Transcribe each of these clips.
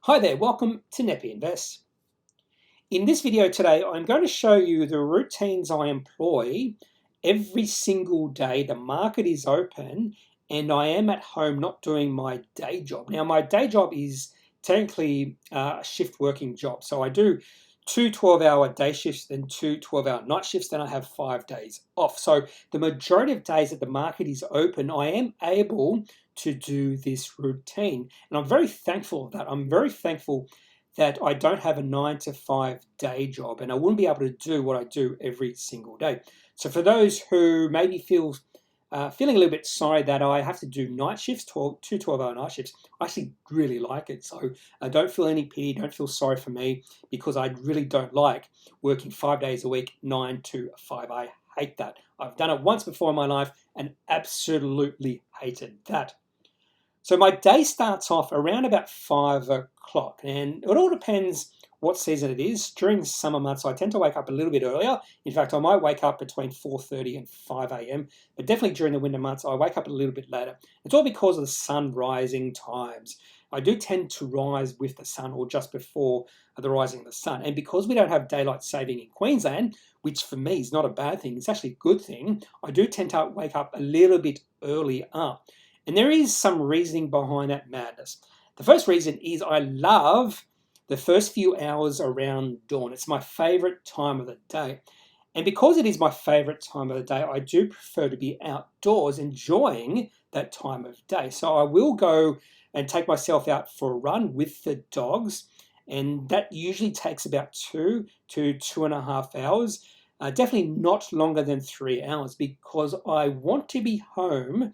Hi there, welcome to Kneppy Invest. In this video today, I'm going to show you the routines I employ every single day. The market is open and I am at home not doing my day job. Now, my day job is technically a shift working job. So I do two 12-hour day shifts, then two 12-hour night shifts, then I have 5 days off. So the majority of days that the market is open, I am able to do this routine. And I'm very thankful of that. I'm very thankful that I don't have a 9 to 5 day job and I wouldn't be able to do what I do every single day. So for those who maybe feeling a little bit sorry that I have to do night shifts, two 12-hour night shifts, I actually really like it. So don't feel any pity, don't feel sorry for me, because I really don't like working 5 days a week, 9 to 5. I hate that. I've done it once before in my life and absolutely hated that. So my day starts off around about 5 o'clock, and it all depends what season it is. During summer months, I tend to wake up a little bit earlier. In fact, I might wake up between 4:30 and 5 a.m., but definitely during the winter months, I wake up a little bit later. It's all because of the sun rising times. I do tend to rise with the sun or just before the rising of the sun. And because we don't have daylight saving in Queensland, which for me is not a bad thing, it's actually a good thing, I do tend to wake up a little bit earlier. And there is some reasoning behind that madness. The first reason is I love the first few hours around dawn. It's my favorite time of the day. And because it is my favorite time of the day, I do prefer to be outdoors enjoying that time of day. So I will go and take myself out for a run with the dogs. And that usually takes about 2 to 2.5 hours. Definitely not longer than 3 hours, because I want to be home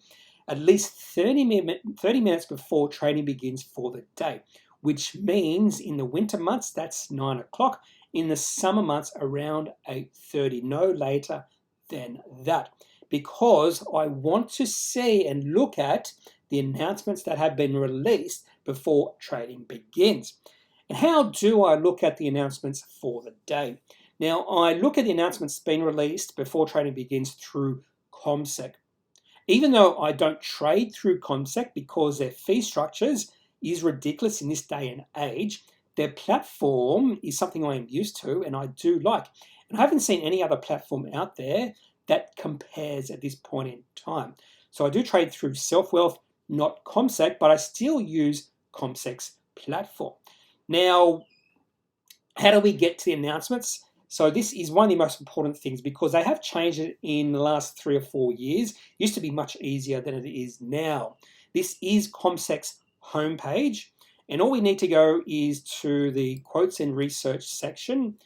at least 30 minutes before training begins for the day, which means in the winter months, that's 9 o'clock. In the summer months, around 8:30, no later than that, because I want to see and look at the announcements that have been released before trading begins. And how do I look at the announcements for the day? Now, I look at the announcements being released before trading begins through CommSec. Even though I don't trade through CommSec because their fee structures is ridiculous in this day and age, their platform is something I am used to and I do like. And I haven't seen any other platform out there that compares at this point in time. So I do trade through Self-Wealth, not CommSec, but I still use CommSec's platform. Now, how do we get to the announcements? So this is one of the most important things because they have changed it in the last 3 or 4 years. It used to be much easier than it is now. This is CommSec's homepage, and all we need to go is to the quotes and research section,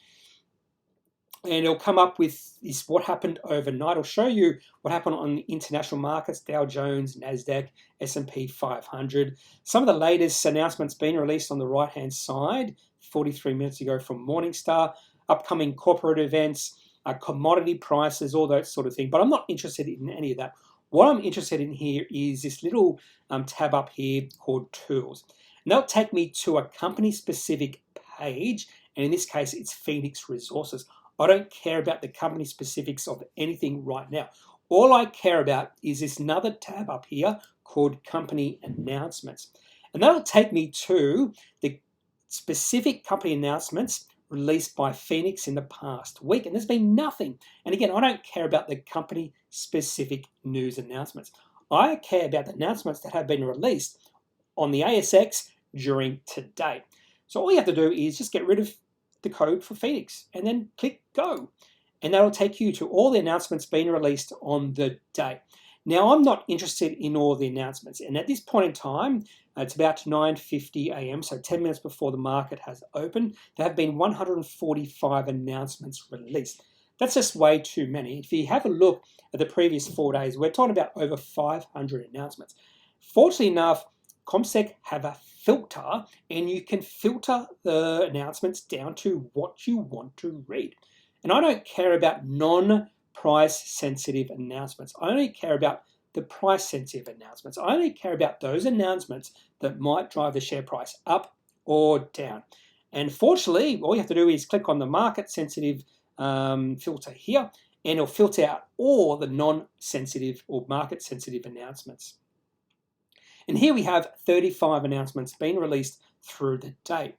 and it'll come up with this what happened overnight. It'll show you what happened on the international markets, Dow Jones, NASDAQ, S&P 500. Some of the latest announcements being released on the right-hand side, 43 minutes ago from Morningstar, upcoming corporate events, commodity prices, all that sort of thing. But I'm not interested in any of that. What I'm interested in here is this little tab up here called Tools. And that'll take me to a company-specific page, and in this case, it's Phoenix Resources. I don't care about the company specifics of anything right now. All I care about is this another tab up here called Company Announcements. And that'll take me to the specific company announcements released by Phoenix in the past week, and there's been nothing. And again, I don't care about the company specific news announcements. I care about the announcements that have been released on the ASX during today. So all you have to do is just get rid of the code for Phoenix and then click go, and that'll take you to all the announcements being released on the day. Now, I'm not interested in all the announcements, and at this point in time, it's about 9:50 a.m., so 10 minutes before the market has opened. There have been 145 announcements released. That's just way too many. If you have a look at the previous 4 days, we're talking about over 500 announcements. Fortunately enough, CommSec have a filter, and you can filter the announcements down to what you want to read. And I don't care about non-price sensitive announcements. I only care about the price sensitive announcements. I only care about those announcements that might drive the share price up or down. And fortunately, all you have to do is click on the market sensitive filter here, and it'll filter out all the non-sensitive or market sensitive announcements. And here we have 35 announcements being released through the day.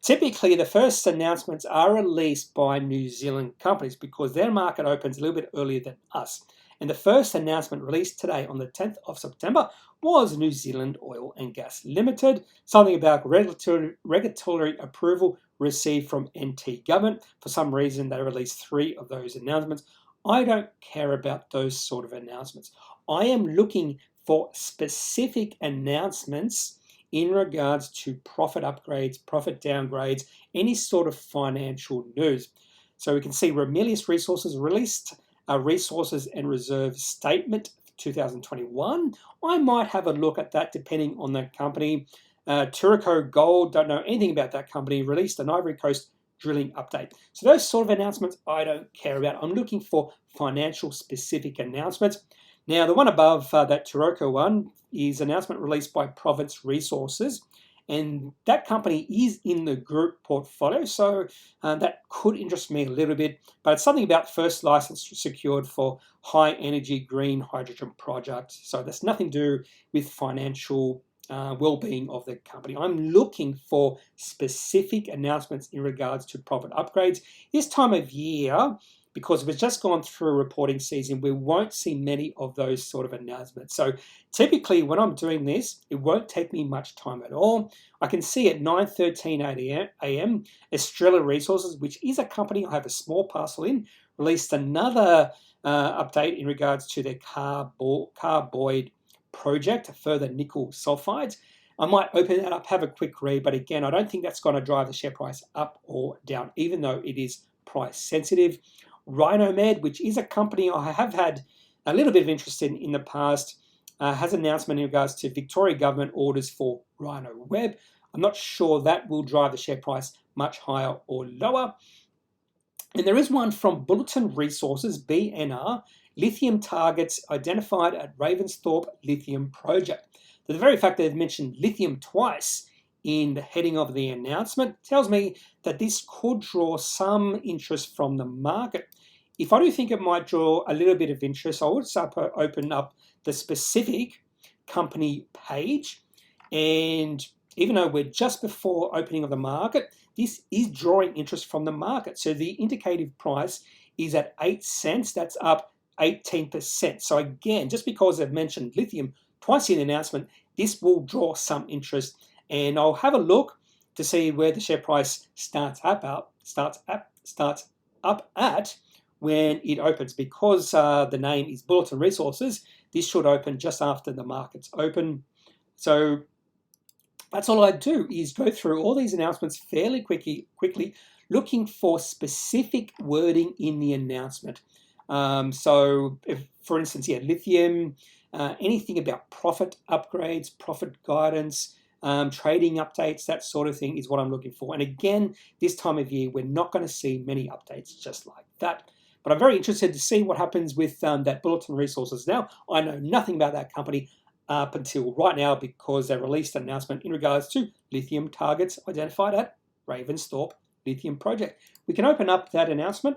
Typically, the first announcements are released by New Zealand companies because their market opens a little bit earlier than us. And the first announcement released today on the 10th of September was New Zealand Oil and Gas Limited, something about regulatory approval received from NT government. For some reason, they released 3 of those announcements. I don't care about those sort of announcements. I am looking for specific announcements in regards to profit upgrades, profit downgrades, any sort of financial news. So we can see Ramelius Resources released a resources and reserves statement 2021. I might have a look at that depending on the company. Turico Gold, don't know anything about that company, released an Ivory Coast drilling update. So those sort of announcements I don't care about. I'm looking for financial specific announcements. Now the one above that Turico one is announcement released by Province Resources, and that company is in the group portfolio, so that could interest me a little bit, but it's something about first license secured for high energy green hydrogen project, so that's nothing to do with financial well-being of the company. I'm looking for specific announcements in regards to profit upgrades. This time of year, because we've just gone through a reporting season, we won't see many of those sort of announcements. So typically when I'm doing this, it won't take me much time at all. I can see at 9:13 a.m. Estrella Resources, which is a company I have a small parcel in, released another update in regards to their Carboid project, further nickel sulfides. I might open that up, have a quick read, but again, I don't think that's going to drive the share price up or down, even though it is price sensitive. Rhinomed, which is a company I have had a little bit of interest in the past, has an announcement in regards to Victoria government orders for Rhino Web. I'm not sure that will drive the share price much higher or lower. And there is one from Bulletin Resources, BNR, lithium targets identified at Ravensthorpe Lithium Project. The very fact that they've mentioned lithium twice in the heading of the announcement tells me that this could draw some interest from the market. If I do think it might draw a little bit of interest, I would open up the specific company page, and even though we're just before opening of the market, this is drawing interest from the market. So the indicative price is at 8 cents, that's up 18%. So again, just because I've mentioned lithium twice in the announcement, this will draw some interest. And I'll have a look to see where the share price starts up at when it opens. Because the name is Bulletin Resources, this should open just after the markets open. So that's all I do, is go through all these announcements fairly quickly, looking for specific wording in the announcement. So if, for instance, lithium, anything about profit upgrades, profit guidance, trading updates, that sort of thing is what I'm looking for. And again, this time of year, we're not going to see many updates just like that. But I'm very interested to see what happens with that Bulletin Resources now. I know nothing about that company up until right now because they released an announcement in regards to lithium targets identified at Ravensthorpe Lithium Project. We can open up that announcement.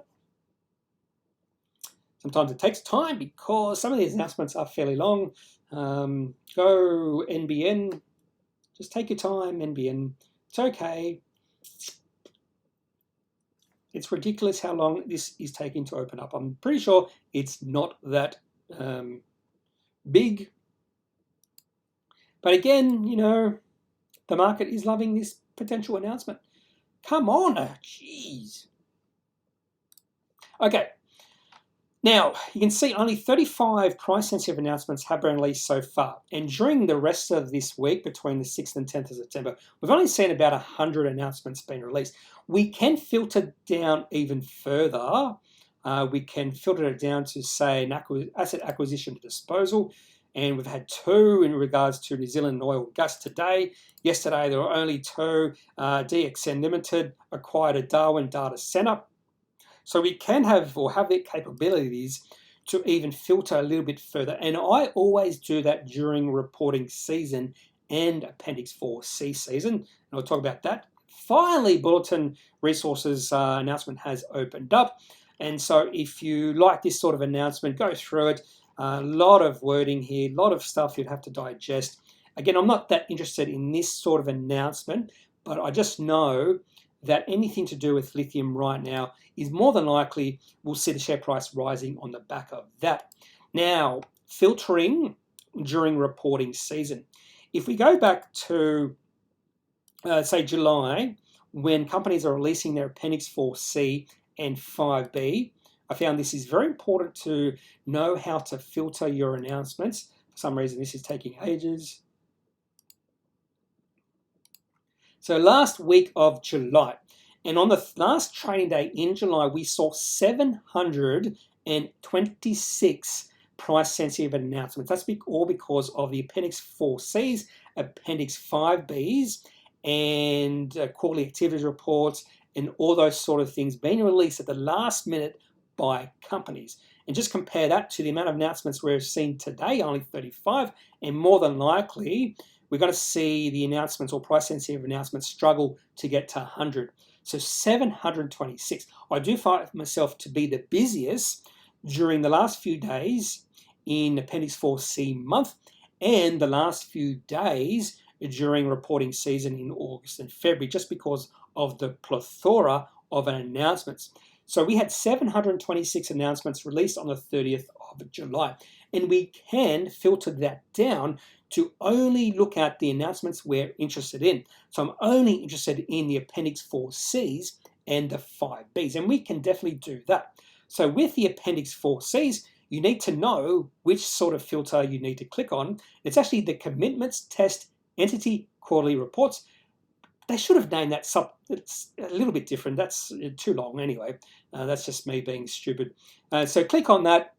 Sometimes it takes time because some of these announcements are fairly long. Go NBN. Just take your time, NBN. It's okay. It's ridiculous how long this is taking to open up. I'm pretty sure it's not that big. But again, the market is loving this potential announcement. Come on, jeez. Okay. Now, you can see only 35 price-sensitive announcements have been released so far. And during the rest of this week, between the 6th and 10th of September, we've only seen about 100 announcements being released. We can filter down even further. We can filter it down to, say, an asset acquisition and disposal. And we've had 2 in regards to New Zealand Oil and Gas today. Yesterday, there were only 2. DXN Limited acquired a Darwin data centre. So we can have the capabilities to even filter a little bit further. And I always do that during reporting season and Appendix 4C season. And I'll talk about that. Finally, Bulletin Resources announcement has opened up. And so if you like this sort of announcement, go through it. A lot of wording here, a lot of stuff you'd have to digest. Again, I'm not that interested in this sort of announcement, but I just know that anything to do with lithium right now is more than likely we'll see the share price rising on the back of that. Now, filtering during reporting season. If we go back to, say, July, when companies are releasing their Appendix 4C and 5B, I found this is very important to know how to filter your announcements. For some reason, this is taking ages. So last week of July, and on the last trading day in July, we saw 726 price-sensitive announcements. That's all because of the Appendix 4Cs, Appendix 5Bs, and quarterly activities reports, and all those sort of things being released at the last minute by companies. And just compare that to the amount of announcements we've seen today, only 35, and more than likely, we're going to see the announcements or price-sensitive announcements struggle to get to 100. So 726. I do find myself to be the busiest during the last few days in Appendix 4C month and the last few days during reporting season in August and February, just because of the plethora of announcements. So we had 726 announcements released on the 30th of July, and we can filter that down to only look at the announcements we're interested in. So I'm only interested in the Appendix 4Cs and the 5Bs, and we can definitely do that. So with the Appendix 4Cs, you need to know which sort of filter you need to click on. It's actually the Commitments Test Entity Quarterly Reports. They should have named that it's a little bit different. That's too long anyway. That's just me being stupid. So click on that,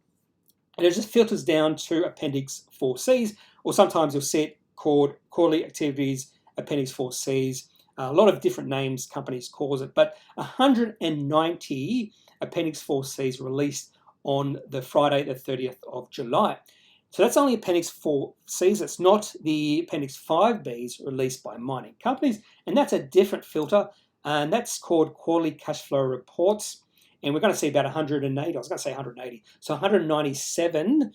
and it just filters down to Appendix 4Cs, or sometimes you'll see it called Quarterly Activities Appendix 4Cs. A lot of different names companies calls it, but 190 Appendix 4Cs released on the Friday, the 30th of July. So that's only Appendix 4Cs. It's not the Appendix 5Bs released by mining companies, and that's a different filter, and that's called Quarterly Cash Flow Reports. And we're going to see about 180, I was going to say 180, so 197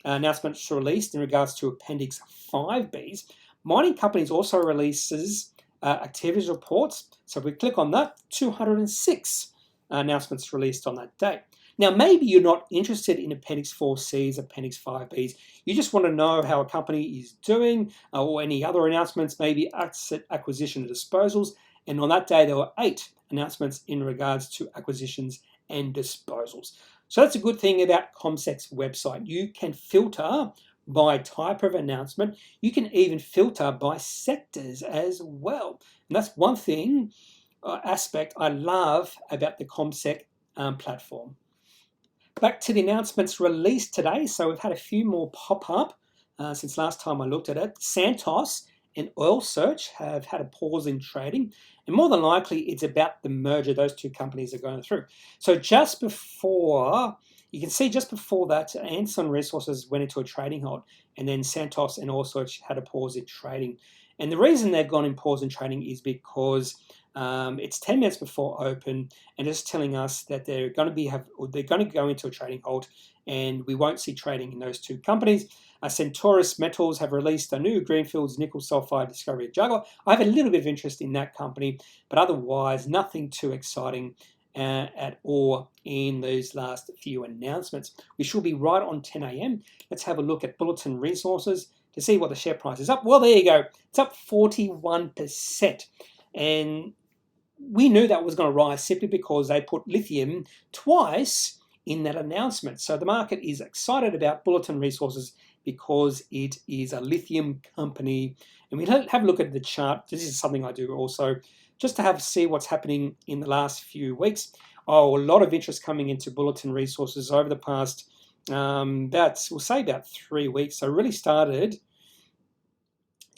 announcements released in regards to Appendix 5Bs. Mining companies also releases activities reports. So if we click on that, 206 announcements released on that day. Now, maybe you're not interested in Appendix 4Cs, Appendix 5Bs. You just want to know how a company is doing or any other announcements, maybe asset acquisition and disposals. And on that day, there were 8 announcements in regards to acquisitions and disposals. So that's a good thing about CommSec's website. You can filter by type of announcement. You can even filter by sectors as well. And that's one thing, aspect I love about the CommSec platform. Back to the announcements released today. So we've had a few more pop up since last time I looked at it. Santos and Oil Search have had a pause in trading, and more than likely it's about the merger those two companies are going through. So just before, you can see just before that, Anson Resources went into a trading hold, and then Santos and Oil Search had a pause in trading. And the reason they've gone in pause in trading is because it's 10 minutes before open, and it's telling us that they're going to go into a trading halt, and we won't see trading in those two companies. Centaurus Metals have released a new Greenfields nickel sulfide discovery at Jaguar. I have a little bit of interest in that company, but otherwise nothing too exciting at all in those last few announcements. We should be right on 10 a.m. Let's have a look at Bulletin Resources to see what the share price is up. Well, there you go. It's up 41%. And we knew that was going to rise simply because they put lithium twice in that announcement. So the market is excited about Bulletin Resources because it is a lithium company. And we have a look at the chart. This is something I do also, just to see what's happening in the last few weeks. Oh, a lot of interest coming into Bulletin Resources over the past, we'll say about 3 weeks. So it's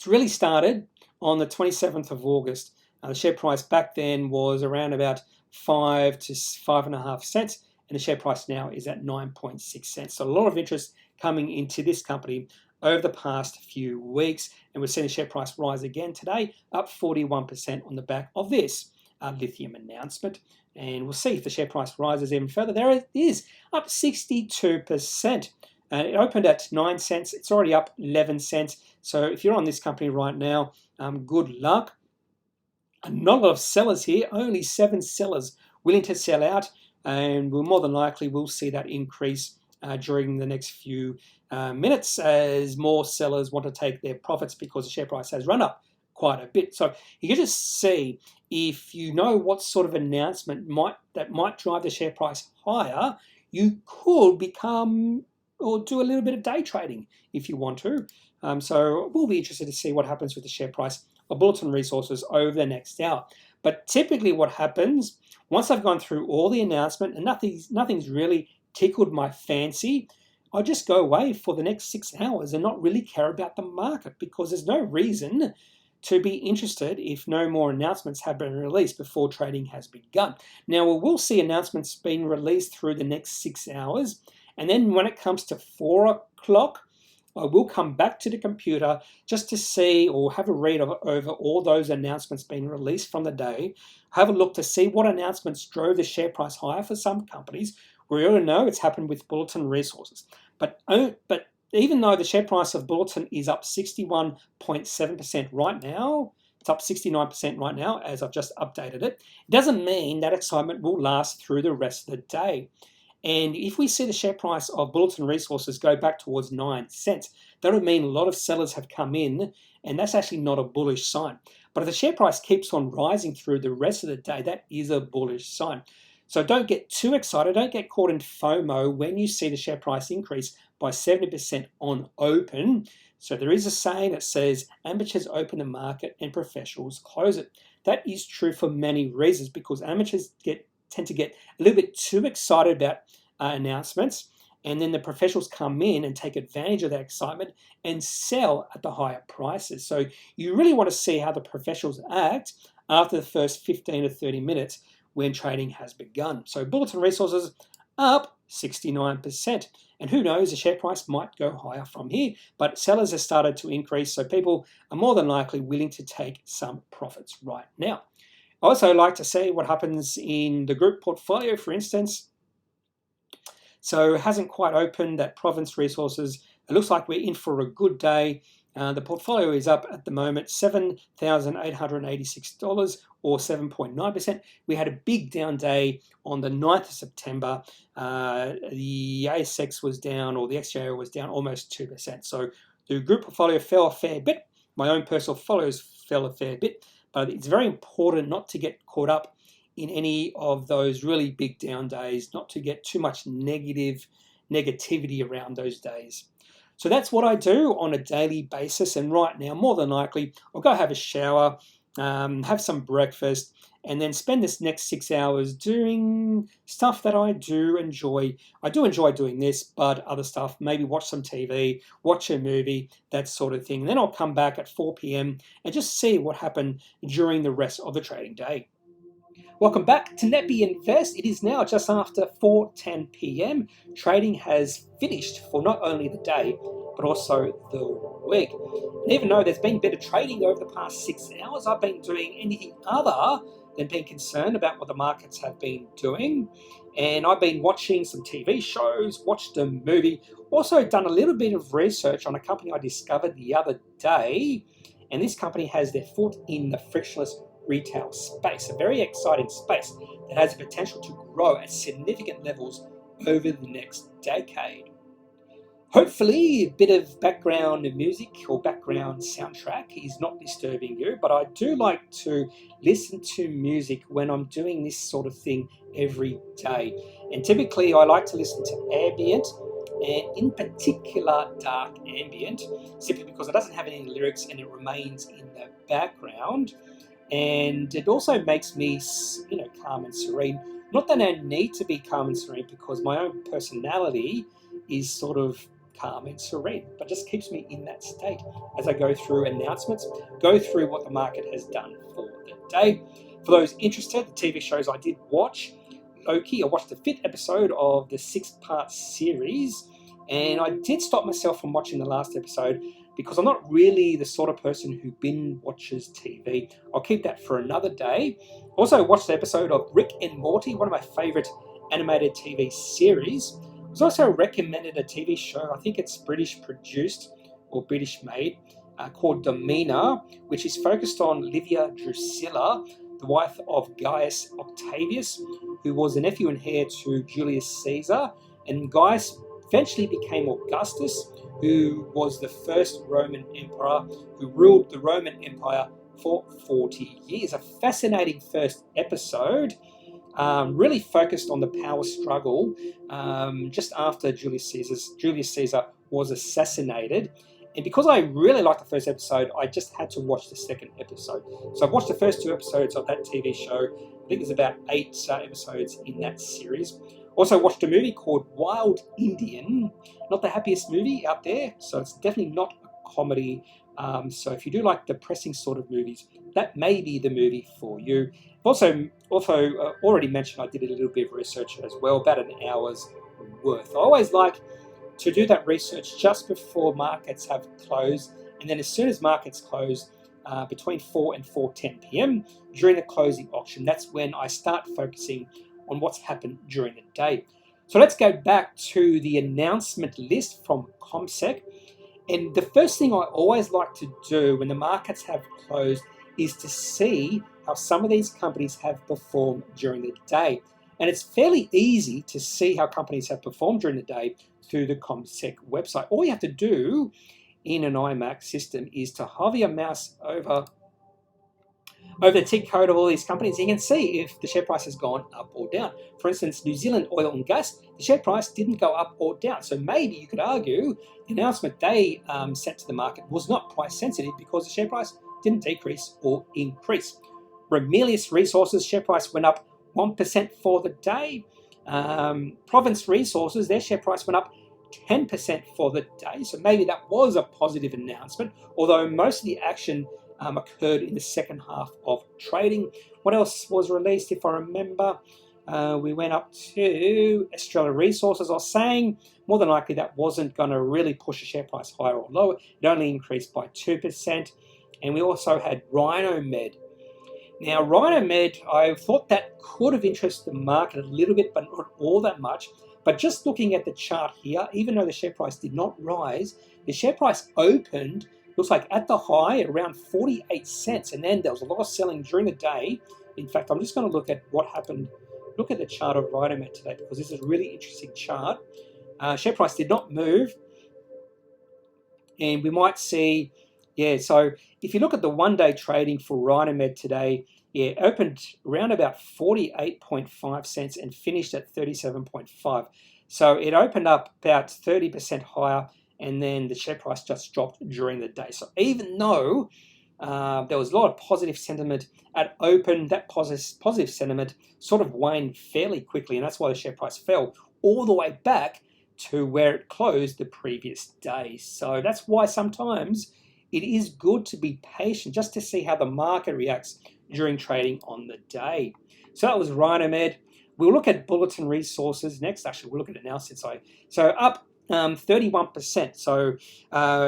really started on the 27th of August. The share price back then was around about 5 to 5.5 cents, and the share price now is at 9.6 cents. So a lot of interest coming into this company over the past few weeks, and we're seeing the share price rise again today, up 41% on the back of this lithium announcement. And we'll see if the share price rises even further. There it is, up 62%. And it opened at 9 cents. It's already up 11 cents. So if you're on this company right now, good luck. not a lot of sellers here, only 7 sellers willing to sell out, and we'll more than likely will see that increase during the next few minutes as more sellers want to take their profits because the share price has run up quite a bit. So you can just see, if you know what sort of announcement that might drive the share price higher, you could become or do a little bit of day trading if you want to. So we'll be interested to see what happens with the share price of Bulletin Resources over the next hour. But typically what happens, once I've gone through all the announcement and nothing's really tickled my fancy, I just go away for the next 6 hours and not really care about the market, because there's no reason to be interested if no more announcements have been released before trading has begun. Now, we will see announcements being released through the next 6 hours, and then when it comes to 4 o'clock, I will come back to the computer just to see or have a read over all those announcements being released from the day. Have a look to see what announcements drove the share price higher for some companies. We already know it's happened with Bulletin Resources. But even though the share price of Bulletin is up 61.7% right now, it's up 69% right now as I've just updated it, it doesn't mean that excitement will last through the rest of the day. And if we see the share price of Bulletin Resources go back towards 9 cents, that would mean a lot of sellers have come in, and that's actually not a bullish sign. But if the share price keeps on rising through the rest of the day, that is a bullish sign. So don't get too excited, don't get caught in FOMO when you see the share price increase by 70% on open. So there is a saying that says, amateurs open the market and professionals close it. That is true for many reasons, because amateurs tend to get a little bit too excited about announcements, and then the professionals come in and take advantage of that excitement and sell at the higher prices. So you really want to see how the professionals act after the first 15 to 30 minutes when trading has begun. So Bulletin Resources up 69%. And who knows, the share price might go higher from here, but sellers have started to increase, so people are more than likely willing to take some profits right now. I also like to see what happens in the group portfolio, for instance. So it hasn't quite opened that Province Resources. It looks like we're in for a good day. The portfolio is up at the moment $7,886 or 7.9%. We had a big down day on the 9th of September. The ASX was down, or the XJO was down almost 2%. So the group portfolio fell a fair bit. My own personal follows fell a fair bit. But it's very important not to get caught up in any of those really big down days, not to get too much negativity around those days. So that's what I do on a daily basis. And right now, more than likely, I'll go have a shower, have some breakfast, and then spend this next 6 hours doing stuff that I do enjoy. I do enjoy doing this, but other stuff, maybe watch some TV, watch a movie, that sort of thing. And then I'll come back at 4 p.m. and just see what happened during the rest of the trading day. Welcome back to Kneppy Invest. It is now just after 4:10 p.m. Trading has finished for not only the day, but also the week. And even though there's been a bit of trading over the past 6 hours, I've been doing anything other than being concerned about what the markets have been doing. And I've been watching some TV shows, watched a movie, also done a little bit of research on a company I discovered the other day. And this company has their foot in the frictionless retail space, a very exciting space that has the potential to grow at significant levels over the next decade. Hopefully, a bit of background music or background soundtrack is not disturbing you, but I do like to listen to music when I'm doing this sort of thing every day. And typically, I like to listen to ambient, and in particular, dark ambient, simply because it doesn't have any lyrics and it remains in the background. And it also makes me, calm and serene. Not that I need to be calm and serene, because my own personality is sort of calm and serene, but just keeps me in that state as I go through announcements, go through what the market has done for the day. For those interested, the TV shows I did watch, Loki, I watched the 5th episode of the 6-part series, and I did stop myself from watching the last episode because I'm not really the sort of person who binge watches TV. I'll keep that for another day. Also watched the episode of Rick and Morty, one of my favorite animated TV series. I was also recommended a TV show, I think it's British produced or British made, called Domina, which is focused on Livia Drusilla, the wife of Gaius Octavius, who was the nephew and heir to Julius Caesar. And Gaius eventually became Augustus, who was the first Roman emperor who ruled the Roman Empire for 40 years. A fascinating first episode, really focused on the power struggle just after Julius Caesar was assassinated. And because I really liked the first episode, I just had to watch the second episode. So I've watched the first 2 episodes of that TV show. I think there's about 8 episodes in that series. Also watched a movie called Wild Indian. Not the happiest movie out there, so it's definitely not a comedy. So if you do like depressing sort of movies, that may be the movie for you. Also already mentioned I did a little bit of research as well, about an hour's worth. I always like to do that research just before markets have closed, and then as soon as markets close, between 4 and 4:10 p.m. during the closing auction, that's when I start focusing on what's happened during the day. So let's go back to the announcement list from CommSec. And the first thing I always like to do when the markets have closed is to see how some of these companies have performed during the day. And it's fairly easy to see how companies have performed during the day through the CommSec website. All you have to do in an IMAX system is to hover your mouse over the tick code of all these companies. You can see if the share price has gone up or down. For instance, New Zealand Oil and Gas, the share price didn't go up or down. So maybe you could argue the announcement they sent to the market was not price sensitive because the share price didn't decrease or increase. Ramelius Resources share price went up 1% for the day. Province Resources, their share price went up 10% for the day. So maybe that was a positive announcement, although most of the action occurred in the second half of trading. What else was released, if I remember? We went up to Australia Resources. I was saying more than likely that wasn't going to really push the share price higher or lower. It only increased by 2%. And we also had Rhinomed. Now, Rhinomed, I thought that could have interested the market a little bit, but not all that much. But just looking at the chart here, even though the share price did not rise, the share price opened, looks like at the high, around 48 cents. And then there was a lot of selling during the day. In fact, I'm just going to look at what happened. Look at the chart of Rhinomed today, because this is a really interesting chart. Share price did not move. And we might see, so if you look at the one-day trading for Rhinomed today, it opened around about 48.5 cents and finished at 37.5. So it opened up about 30% higher, and then the share price just dropped during the day. So even though there was a lot of positive sentiment at open, that positive sentiment sort of waned fairly quickly, and that's why the share price fell all the way back to where it closed the previous day. So that's why sometimes it is good to be patient just to see how the market reacts during trading on the day. So that was Rhinomed. We'll look at Bulletin Resources next. Actually, we'll look at it now so up 31%. So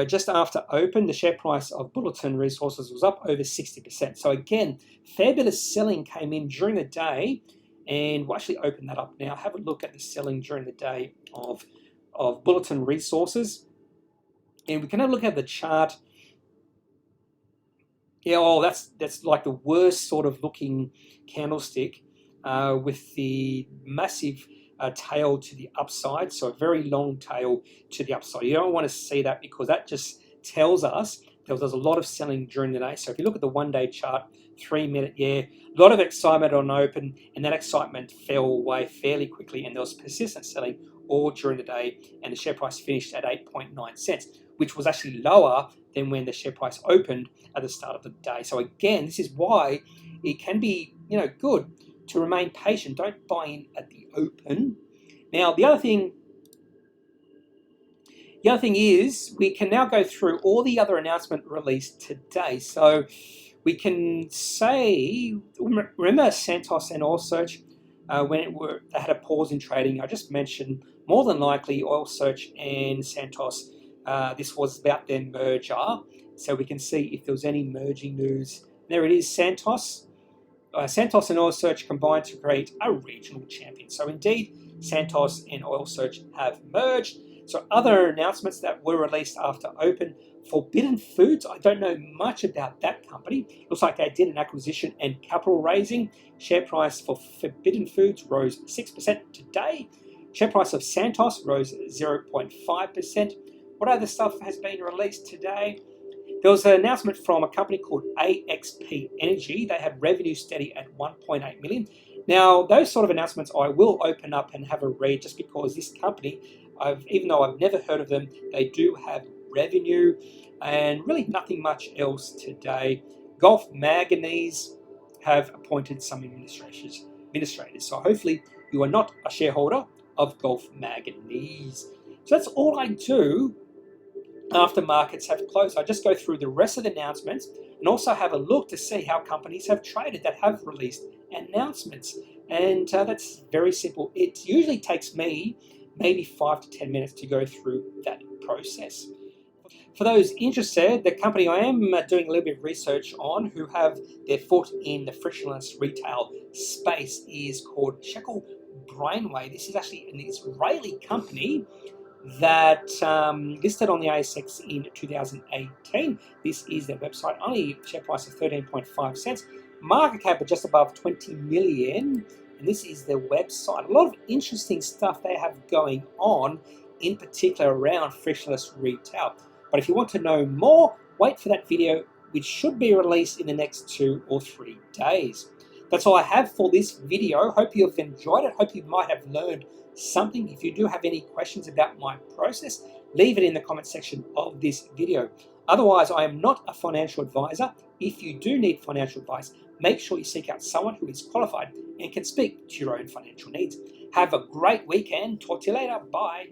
just after open, the share price of Bulletin Resources was up over 60%. So again, fair bit of selling came in during the day, and we'll actually open that up now. Have a look at the selling during the day of Bulletin Resources, and we can have a look at the chart. That's like the worst sort of looking candlestick with the massive tail to the upside, so a very long tail to the upside. You don't want to see that, because that just tells us there was a lot of selling during the day. So if you look at the one-day chart, 3-minute, a lot of excitement on open, and that excitement fell away fairly quickly, and there was persistent selling all during the day, and the share price finished at 8.9 cents, which was actually lower than when the share price opened at the start of the day. So again, this is why it can be, good to remain patient. Don't buy in at the open. Now, the other thing is we can now go through all the other announcements released today. So we can say, remember Santos and Oil Search, when they had a pause in trading? I just mentioned more than likely Oil Search and Santos. This was about their merger. So we can see if there was any merging news. There it is, Santos. Santos and Oil Search combined to create a regional champion. So indeed, Santos and Oil Search have merged. So other announcements that were released after open: Forbidden Foods. I don't know much about that company. Looks like they did an acquisition and capital raising. Share price for Forbidden Foods rose 6% today. Share price of Santos rose 0.5%. What other stuff has been released today? There was an announcement from a company called AXP Energy. They had revenue steady at 1.8 million. Now, those sort of announcements I will open up and have a read, just because this company, even though I've never heard of them, they do have revenue and really nothing much else today. Gulf Manganese have appointed some administrators. So hopefully you are not a shareholder of Gulf Manganese. So that's all I do after markets have closed. I just go through the rest of the announcements and also have a look to see how companies have traded that have released announcements. And that's very simple. It usually takes me maybe 5 to 10 minutes to go through that process. For those interested, the company I am doing a little bit of research on, who have their foot in the frictionless retail space, is called Shekel Brainway. This is actually an Israeli company that listed on the ASX in 2018. This is their website. Only share price of 13.5 cents. Market cap of just above 20 million. And this is their website. A lot of interesting stuff they have going on, in particular around frictionless retail. But if you want to know more, wait for that video, which should be released in the next 2 or 3 days. That's all I have for this video. Hope you have enjoyed it. Hope you might have learned something. If you do have any questions about my process, leave it in the comment section of this video. Otherwise, I am not a financial advisor. If you do need financial advice, make sure you seek out someone who is qualified and can speak to your own financial needs. Have a great weekend. Talk to you later. Bye.